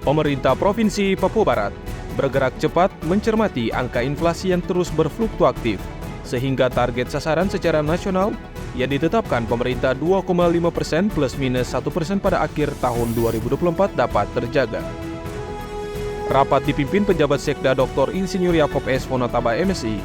Pemerintah Provinsi Papua Barat bergerak cepat mencermati angka inflasi yang terus berfluktuatif, sehingga target sasaran secara nasional yang ditetapkan pemerintah 2,5% plus minus 1% pada akhir tahun 2024 dapat terjaga. Rapat dipimpin pejabat Sekda Dr. Insinyur Yaakob S. Fonataba MSI,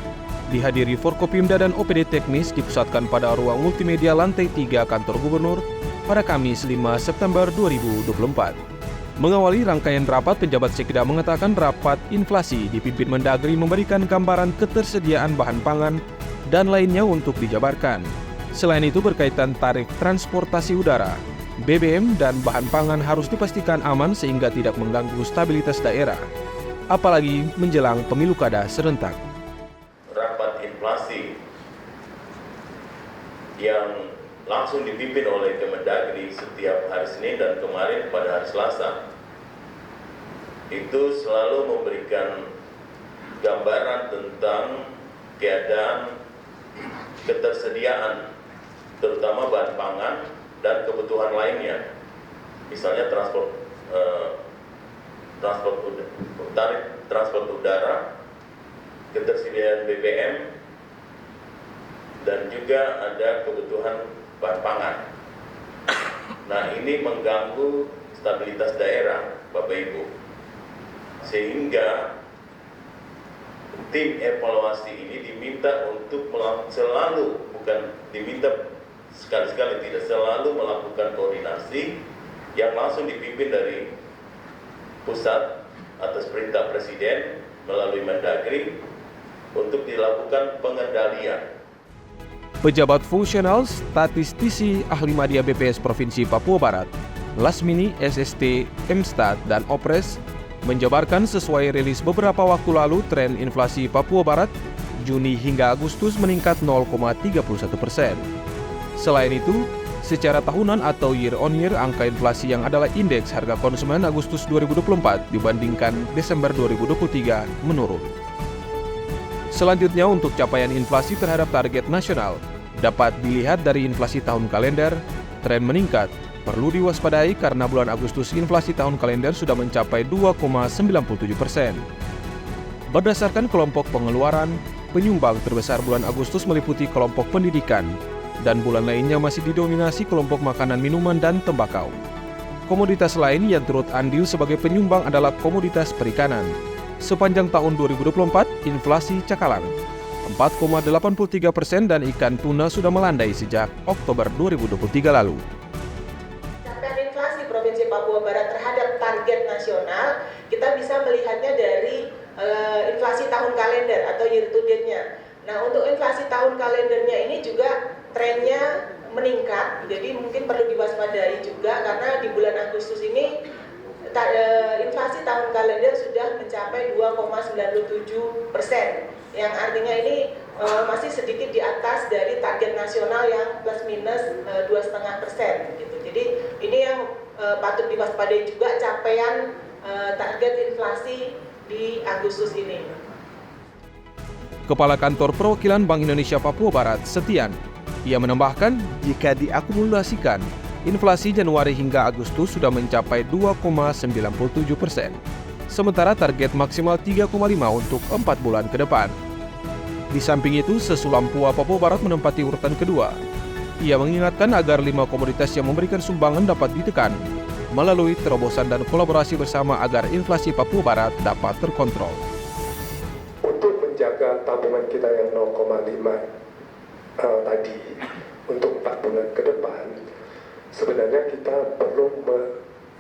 dihadiri Forkopimda dan OPD Teknis dipusatkan pada ruang multimedia lantai 3 kantor gubernur pada Kamis 5 September 2024. Mengawali rangkaian rapat, pejabat Sekda mengatakan rapat inflasi dipimpin Mendagri memberikan gambaran ketersediaan bahan pangan dan lainnya untuk dijabarkan. Selain itu berkaitan tarif transportasi udara, BBM dan bahan pangan harus dipastikan aman sehingga tidak mengganggu stabilitas daerah, apalagi menjelang pemilu kada serentak. Rapat inflasi yang langsung dipimpin oleh Kemendagri setiap hari Senin dan kemarin pada hari Selasa itu selalu memberikan gambaran tentang keadaan ketersediaan terutama bahan pangan dan kebutuhan lainnya, misalnya tarif transport udara, ketersediaan BBM, dan juga ada kebutuhan bahan pangan. Nah, ini mengganggu stabilitas daerah, Bapak Ibu, sehingga tim evaluasi ini diminta untuk selalu, bukan diminta sekali-sekali, tidak selalu melakukan koordinasi yang langsung dipimpin dari pusat atas perintah Presiden melalui Mendagri untuk dilakukan pengendalian. Pejabat fungsional, statistisi, ahli media BPS Provinsi Papua Barat, Lasmini, SST, Emstat, dan Opres menjabarkan sesuai rilis beberapa waktu lalu tren inflasi Papua Barat Juni hingga Agustus meningkat 0,31%. Selain itu, secara tahunan atau year on year, angka inflasi yang adalah indeks harga konsumen Agustus 2024 dibandingkan Desember 2023 menurun. Selanjutnya, untuk capaian inflasi terhadap target nasional dapat dilihat dari inflasi tahun kalender, tren meningkat perlu diwaspadai karena bulan Agustus inflasi tahun kalender sudah mencapai 2,97%. Berdasarkan kelompok pengeluaran, penyumbang terbesar bulan Agustus meliputi kelompok pendidikan, dan bulan lainnya masih didominasi kelompok makanan, minuman, dan tembakau. Komoditas lain yang turut andil sebagai penyumbang adalah komoditas perikanan. Sepanjang tahun 2024, inflasi cakalang 4,83% dan ikan tuna sudah melandai sejak Oktober 2023 lalu. Capaian inflasi Provinsi Papua Barat terhadap target nasional, kita bisa melihatnya dari inflasi tahun kalender atau year to date-nya. Nah, untuk inflasi tahun kalendernya ini juga trennya meningkat, jadi mungkin perlu diwaspadai juga karena di bulan Agustus ini inflasi tahun kalender sudah mencapai 2,97%, yang artinya ini masih sedikit di atas dari target nasional yang plus minus 2,5%. Gitu. Jadi ini yang patut diwaspadai juga capaian target inflasi di Agustus ini. Kepala Kantor Perwakilan Bank Indonesia Papua Barat, Setian, ia menambahkan jika diakumulasikan, inflasi Januari hingga Agustus sudah mencapai 2,97%, sementara target maksimal 3,5 untuk 4 bulan ke depan. Di samping itu, Sesulam-Pua Papua Barat menempati urutan kedua. Ia mengingatkan agar 5 komoditas yang memberikan sumbangan dapat ditekan melalui terobosan dan kolaborasi bersama agar inflasi Papua Barat dapat terkontrol. Untuk menjaga tabungan kita yang 0,5 tadi untuk 4 bulan ke depan, sebenarnya kita perlu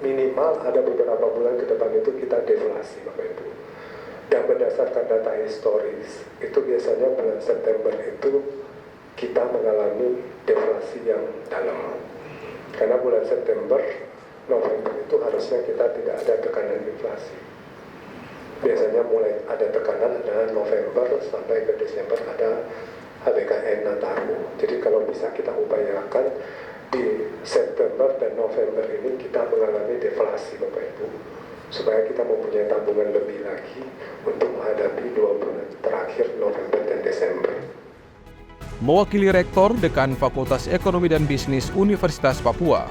minimal ada beberapa bulan ke depan itu kita deflasi, Bapak Ibu. Dan berdasarkan data historis, itu biasanya bulan September itu kita mengalami deflasi yang dalam. Karena bulan September, November itu harusnya kita tidak ada tekanan inflasi. Biasanya mulai ada tekanan adalah November sampai ke Desember ada HBKN Nataru. Jadi kalau bisa kita upayakan di September dan November ini kita mengalami deflasi, Bapak Ibu, supaya kita mempunyai tabungan lebih lagi untuk menghadapi 2 bulan terakhir November dan Desember. Mewakili Rektor Dekan Fakultas Ekonomi dan Bisnis Universitas Papua,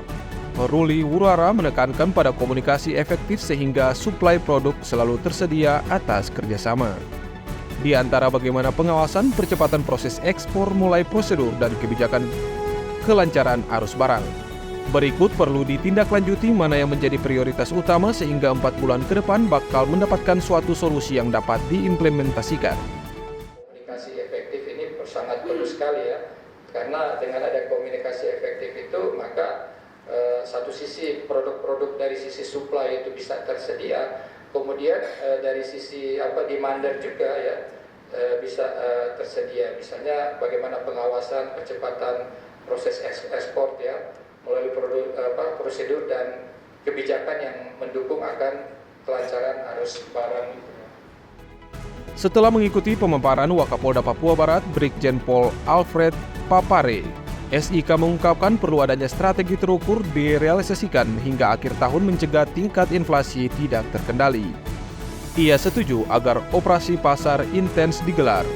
Ruli Wurara menekankan pada komunikasi efektif sehingga suplai produk selalu tersedia atas kerjasama. Di antara bagaimana pengawasan percepatan proses ekspor mulai prosedur dan kebijakan kelancaran arus barang. Berikut perlu ditindaklanjuti mana yang menjadi prioritas utama sehingga 4 bulan ke depan bakal mendapatkan suatu solusi yang dapat diimplementasikan. Komunikasi efektif ini sangat perlu sekali ya, karena dengan ada komunikasi efektif itu maka satu sisi produk-produk dari sisi supply itu bisa tersedia, kemudian dari sisi demander juga ya bisa tersedia. Misalnya bagaimana pengawasan percepatan proses ekspor ya melalui prosedur dan kebijakan yang mendukung akan kelancaran arus barang. Setelah mengikuti pemaparan Wakapolda Papua Barat, Brigjen Pol Alfred Papare, SIK mengungkapkan perlu adanya strategi terukur direalisasikan hingga akhir tahun mencegah tingkat inflasi tidak terkendali. Ia setuju agar operasi pasar intens digelar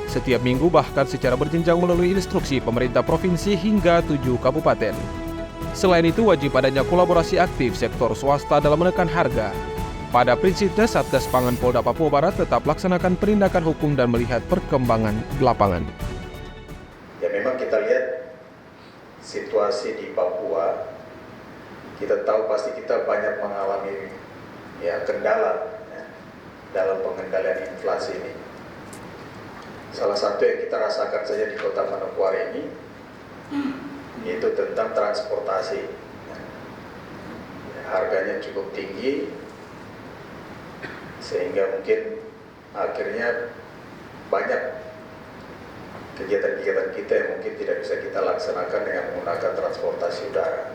setiap minggu bahkan secara berjenjang melalui instruksi pemerintah provinsi hingga 7 kabupaten. Selain itu wajib adanya kolaborasi aktif sektor swasta dalam menekan harga. Pada prinsipnya Satgas Pangan Polda Papua Barat tetap laksanakan penindakan hukum dan melihat perkembangan di lapangan. Ya memang kita lihat situasi di Papua, kita tahu pasti kita banyak mengalami kendala dalam pengendalian inflasi ini. Salah satu yang kita rasakan saja di Kota Manokwari ini yaitu tentang transportasi. Harganya cukup tinggi sehingga mungkin akhirnya banyak kegiatan-kegiatan kita yang mungkin tidak bisa kita laksanakan dengan menggunakan transportasi udara.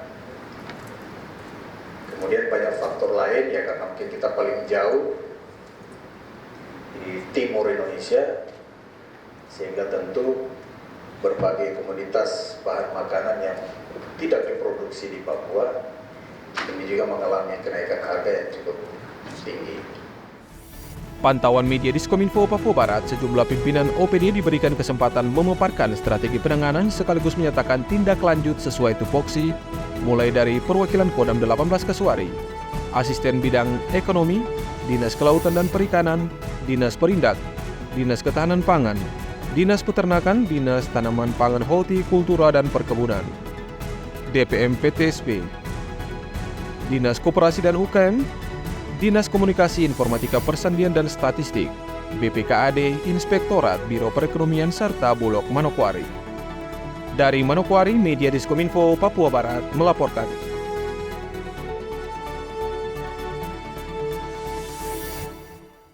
Kemudian banyak faktor lain ya, karena mungkin kita paling jauh di timur Indonesia, sehingga tentu berbagai komoditas bahan makanan yang tidak diproduksi di Papua ini juga mengalami kenaikan harga yang cukup tinggi. Pantauan media Diskominfo Papua Barat, sejumlah pimpinan OPD diberikan kesempatan memaparkan strategi penanganan sekaligus menyatakan tindak lanjut sesuai tupoksi, mulai dari perwakilan Kodam 18 Kasuari, Asisten Bidang Ekonomi, Dinas Kelautan dan Perikanan, Dinas Perindak, Dinas Ketahanan Pangan, Dinas Peternakan, Dinas Tanaman Pangan Hortikultura dan Perkebunan, DPM PTSP, Dinas Koperasi dan UKM, Dinas Komunikasi Informatika Persandian dan Statistik, BPKAD, Inspektorat Biro Perekonomian serta Bulog Manokwari. Dari Manokwari, media Diskominfo Papua Barat melaporkan.